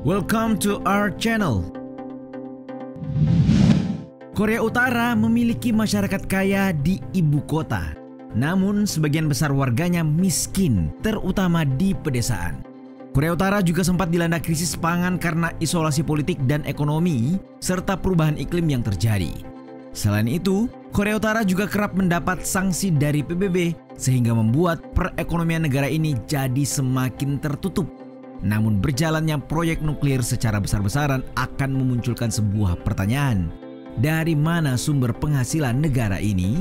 Welcome to our channel. Korea Utara memiliki masyarakat kaya di ibu kota. Namun sebagian besar warganya miskin, terutama di pedesaan. Korea Utara juga sempat dilanda krisis pangan karena isolasi politik dan ekonomi, serta perubahan iklim yang terjadi. Selain itu, Korea Utara juga kerap mendapat sanksi dari PBB, sehingga membuat perekonomian negara ini jadi semakin tertutup. Namun berjalannya proyek nuklir secara besar-besaran akan memunculkan sebuah pertanyaan. Dari mana sumber penghasilan negara ini?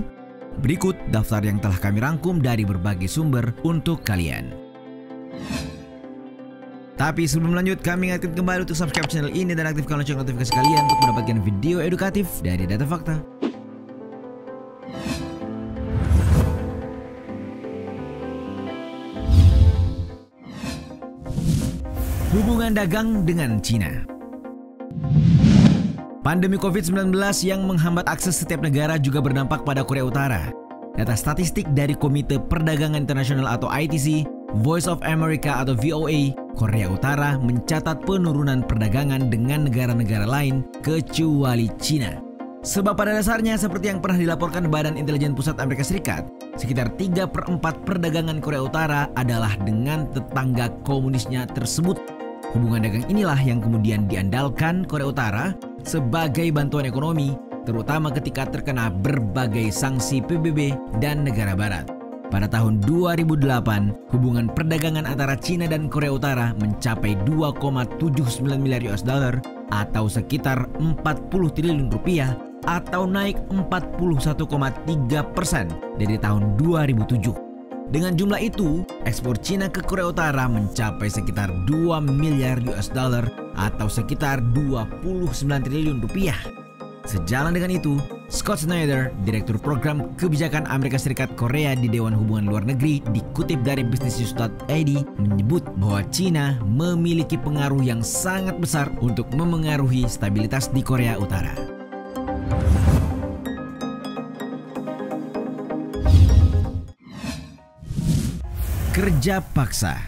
Berikut daftar yang telah kami rangkum dari berbagai sumber untuk kalian. Tapi sebelum lanjut, kami ingatkan kembali untuk subscribe channel ini dan aktifkan lonceng notifikasi kalian untuk mendapatkan video edukatif dari Data Fakta. Hubungan dagang dengan Cina. Pandemi COVID-19 yang menghambat akses setiap negara juga berdampak pada Korea Utara. Data statistik dari Komite Perdagangan Internasional atau ITC, Voice of America atau VOA, Korea Utara mencatat penurunan perdagangan dengan negara-negara lain kecuali Cina. Sebab pada dasarnya seperti yang pernah dilaporkan Badan Intelijen Pusat Amerika Serikat, sekitar 3/4 perdagangan Korea Utara adalah dengan tetangga komunisnya tersebut. Hubungan dagang inilah yang kemudian diandalkan Korea Utara sebagai bantuan ekonomi, terutama ketika terkena berbagai sanksi PBB dan negara barat. Pada tahun 2008, hubungan perdagangan antara Cina dan Korea Utara mencapai 2,79 miliar US dollar atau sekitar 40 triliun rupiah atau naik 41,3% dari tahun 2007. Dengan jumlah itu, ekspor Cina ke Korea Utara mencapai sekitar 2 miliar US dollar atau sekitar 29 triliun rupiah. Sejalan dengan itu, Scott Snyder, Direktur Program Kebijakan Amerika Serikat Korea di Dewan Hubungan Luar Negeri, dikutip dari businessnews.id, menyebut bahwa Cina memiliki pengaruh yang sangat besar untuk memengaruhi stabilitas di Korea Utara. Kerja paksa.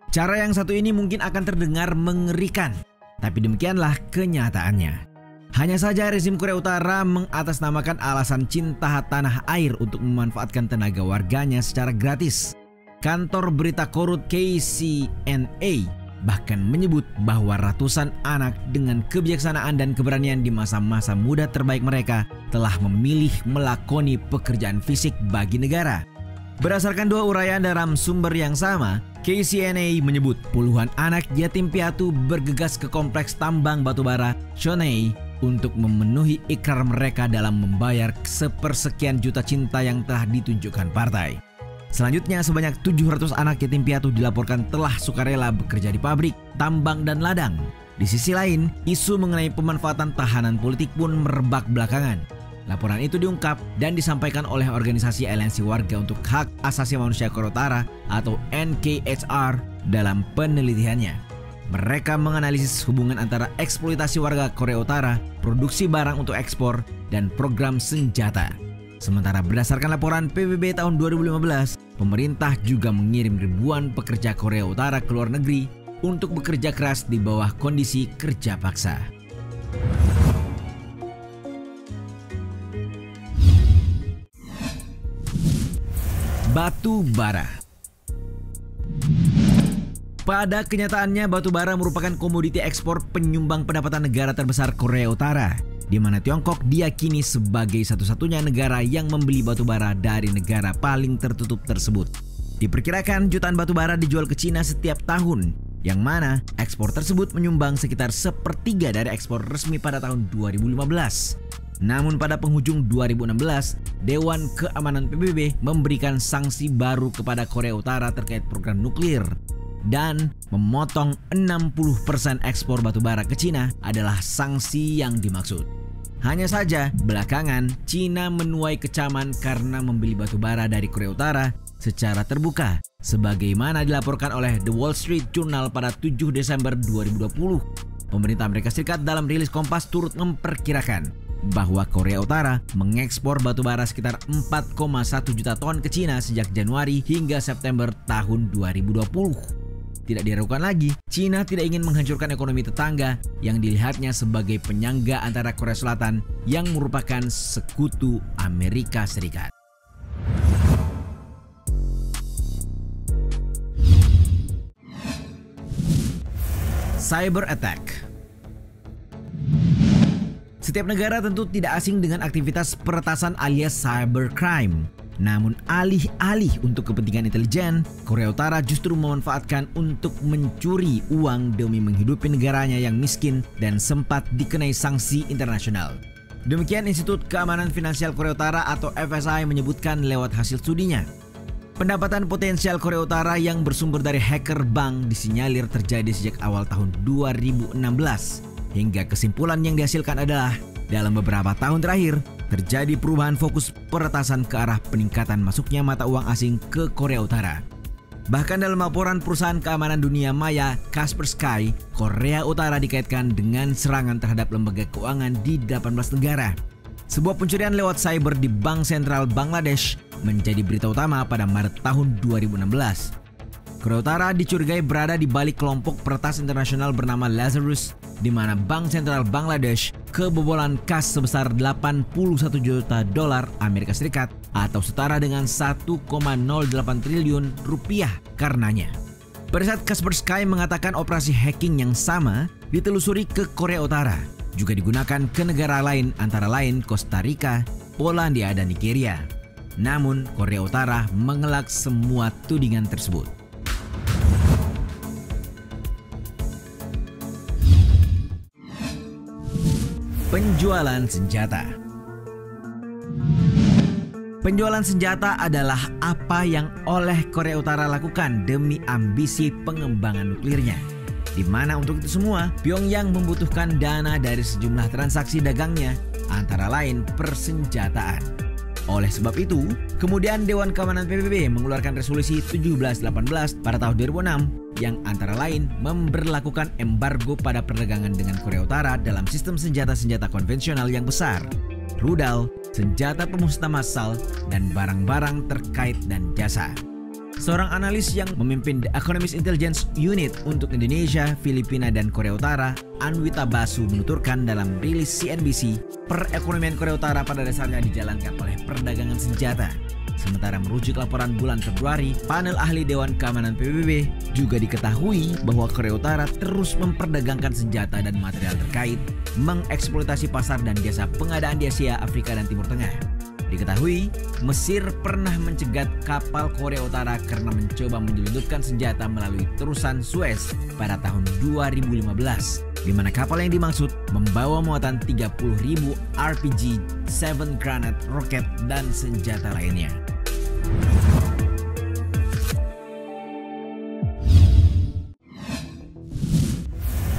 Cara yang satu ini mungkin akan terdengar mengerikan, tapi demikianlah kenyataannya. Hanya saja rezim Korea Utara mengatasnamakan alasan cinta tanah air untuk memanfaatkan tenaga warganya secara gratis. Kantor berita korut KCNA bahkan menyebut bahwa ratusan anak dengan kebijaksanaan dan keberanian di masa-masa muda terbaik mereka telah memilih melakoni pekerjaan fisik bagi negara. Berdasarkan dua uraian dalam sumber yang sama, KCNA menyebut puluhan anak yatim piatu bergegas ke kompleks tambang batubara Shonei untuk memenuhi ikrar mereka dalam membayar sepersekian juta cinta yang telah ditunjukkan partai. Selanjutnya, sebanyak 700 anak yatim piatu dilaporkan telah sukarela bekerja di pabrik, tambang, dan ladang. Di sisi lain, isu mengenai pemanfaatan tahanan politik pun merebak belakangan. Laporan itu diungkap dan disampaikan oleh organisasi Aliansi Warga untuk Hak Asasi Manusia Korea Utara atau NKHR dalam penelitiannya. Mereka menganalisis hubungan antara eksploitasi warga Korea Utara, produksi barang untuk ekspor, dan program senjata. Sementara berdasarkan laporan PBB tahun 2015, pemerintah juga mengirim ribuan pekerja Korea Utara ke luar negeri untuk bekerja keras di bawah kondisi kerja paksa. Batu bara. Pada kenyataannya, batu bara merupakan komoditi ekspor penyumbang pendapatan negara terbesar Korea Utara, di mana Tiongkok diyakini sebagai satu-satunya negara yang membeli batu bara dari negara paling tertutup tersebut. Diperkirakan jutaan batu bara dijual ke Cina setiap tahun, yang mana ekspor tersebut menyumbang sekitar 1/3 dari ekspor resmi pada tahun 2015. Namun pada penghujung 2016, Dewan Keamanan PBB memberikan sanksi baru kepada Korea Utara terkait program nuklir dan memotong 60% ekspor batubara ke Cina adalah sanksi yang dimaksud. Hanya saja, belakangan Cina menuai kecaman karena membeli batubara dari Korea Utara secara terbuka, sebagaimana dilaporkan oleh The Wall Street Journal pada 7 Desember 2020. Pemerintah Amerika Serikat dalam rilis Kompas turut memperkirakan bahwa Korea Utara mengekspor batubara sekitar 4,1 juta ton ke Cina sejak Januari hingga September tahun 2020. tidak diragukan lagi, China tidak ingin menghancurkan ekonomi tetangga yang dilihatnya sebagai penyangga antara Korea Selatan yang merupakan sekutu Amerika Serikat. Cyber attack. Setiap negara tentu tidak asing dengan aktivitas peretasan alias cybercrime. Namun alih-alih untuk kepentingan intelijen, Korea Utara justru memanfaatkan untuk mencuri uang demi menghidupi negaranya yang miskin dan sempat dikenai sanksi internasional. Demikian Institut Keamanan Finansial Korea Utara atau FSI menyebutkan lewat hasil studinya. Pendapatan potensial Korea Utara yang bersumber dari hacker bank disinyalir terjadi sejak awal tahun 2016. Hingga kesimpulan yang dihasilkan adalah dalam beberapa tahun terakhir terjadi perubahan fokus peretasan ke arah peningkatan masuknya mata uang asing ke Korea Utara. Bahkan dalam laporan perusahaan keamanan dunia maya Kaspersky, Korea Utara dikaitkan dengan serangan terhadap lembaga keuangan di 18 negara. Sebuah pencurian lewat cyber di Bank Sentral Bangladesh menjadi berita utama pada Maret tahun 2016. Korea Utara dicurigai berada di balik kelompok peretas internasional bernama Lazarus, di mana Bank Sentral Bangladesh kebobolan kas sebesar 81 juta dolar Amerika Serikat atau setara dengan 1,08 triliun rupiah karenanya. Pada saat Kaspersky mengatakan operasi hacking yang sama ditelusuri ke Korea Utara, juga digunakan ke negara lain antara lain Costa Rica, Polandia, dan Nigeria. Namun Korea Utara mengelak semua tudingan tersebut. Penjualan senjata. Penjualan senjata adalah apa yang oleh Korea Utara lakukan demi ambisi pengembangan nuklirnya. Di mana untuk itu semua, Pyongyang membutuhkan dana dari sejumlah transaksi dagangnya, antara lain persenjataan. Oleh sebab itu, kemudian Dewan Keamanan PBB mengeluarkan resolusi 1718 pada tahun 2006 yang antara lain memberlakukan embargo pada perdagangan dengan Korea Utara dalam sistem senjata-senjata konvensional yang besar, rudal, senjata pemusnah massal, dan barang-barang terkait dan jasa. Seorang analis yang memimpin The Economist Intelligence Unit untuk Indonesia, Filipina, dan Korea Utara, Anwita Basu menuturkan dalam rilis CNBC, perekonomian Korea Utara pada dasarnya dijalankan oleh perdagangan senjata. Sementara merujuk laporan bulan Februari, panel ahli Dewan Keamanan PBB juga diketahui bahwa Korea Utara terus memperdagangkan senjata dan material terkait, mengeksploitasi pasar dan jasa pengadaan di Asia, Afrika, dan Timur Tengah. Diketahui, Mesir pernah mencegat kapal Korea Utara karena mencoba menyelundupkan senjata melalui terusan Suez pada tahun 2015, di mana kapal yang dimaksud membawa muatan 30.000 RPG, 7 granat, roket, dan senjata lainnya.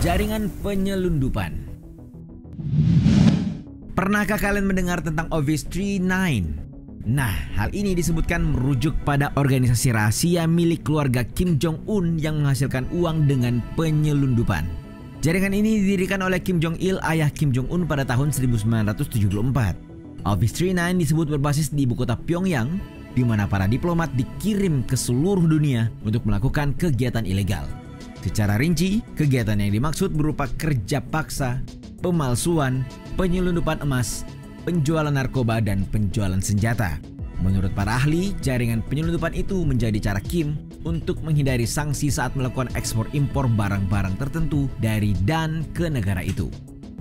Jaringan penyelundupan. Pernahkah kalian mendengar tentang Office 39? Nah, hal ini disebutkan merujuk pada organisasi rahasia milik keluarga Kim Jong-un yang menghasilkan uang dengan penyelundupan. Jaringan ini didirikan oleh Kim Jong-il, ayah Kim Jong-un pada tahun 1974. Office 39 disebut berbasis di ibu kota Pyongyang, di mana para diplomat dikirim ke seluruh dunia untuk melakukan kegiatan ilegal. Secara rinci, kegiatan yang dimaksud berupa kerja paksa, pemalsuan, penyelundupan emas, penjualan narkoba, dan penjualan senjata. Menurut para ahli, jaringan penyelundupan itu menjadi cara Kim untuk menghindari sanksi saat melakukan ekspor impor barang-barang tertentu dari dan ke negara itu.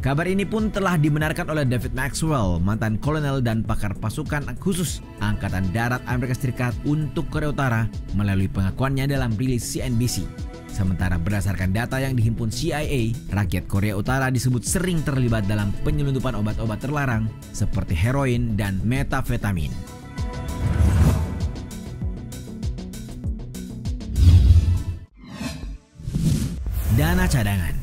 Kabar ini pun telah dibenarkan oleh David Maxwell, mantan kolonel dan pakar pasukan khusus Angkatan Darat Amerika Serikat untuk Korea Utara melalui pengakuannya dalam rilis CNBC. Sementara berdasarkan data yang dihimpun CIA, rakyat Korea Utara disebut sering terlibat dalam penyelundupan obat-obat terlarang seperti heroin dan metafetamin. Dana cadangan.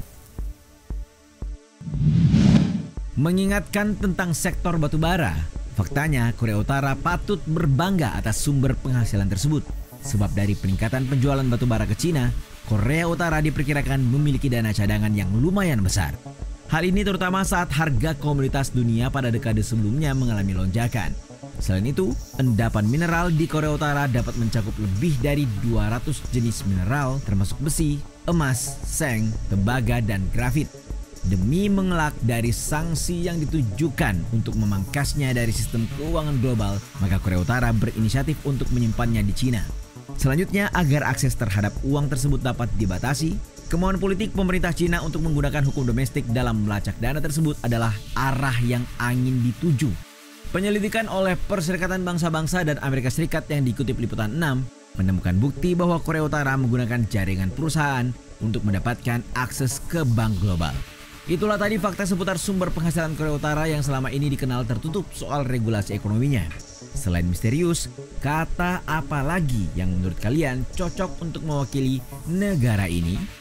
Mengingatkan tentang sektor batubara, faktanya Korea Utara patut berbangga atas sumber penghasilan tersebut. Sebab dari peningkatan penjualan batubara ke Cina, Korea Utara diperkirakan memiliki dana cadangan yang lumayan besar. Hal ini terutama saat harga komoditas dunia pada dekade sebelumnya mengalami lonjakan. Selain itu, endapan mineral di Korea Utara dapat mencakup lebih dari 200 jenis mineral termasuk besi, emas, seng, tembaga, dan grafit. Demi mengelak dari sanksi yang ditujukan untuk memangkasnya dari sistem keuangan global, maka Korea Utara berinisiatif untuk menyimpannya di Cina. Selanjutnya, agar akses terhadap uang tersebut dapat dibatasi, kemauan politik pemerintah Cina untuk menggunakan hukum domestik dalam melacak dana tersebut adalah arah yang ingin dituju. Penyelidikan oleh Perserikatan Bangsa-Bangsa dan Amerika Serikat yang dikutip Liputan 6 menemukan bukti bahwa Korea Utara menggunakan jaringan perusahaan untuk mendapatkan akses ke bank global. Itulah tadi fakta seputar sumber penghasilan Korea Utara yang selama ini dikenal tertutup soal regulasi ekonominya. Selain misterius, kata apa lagi yang menurut kalian cocok untuk mewakili negara ini?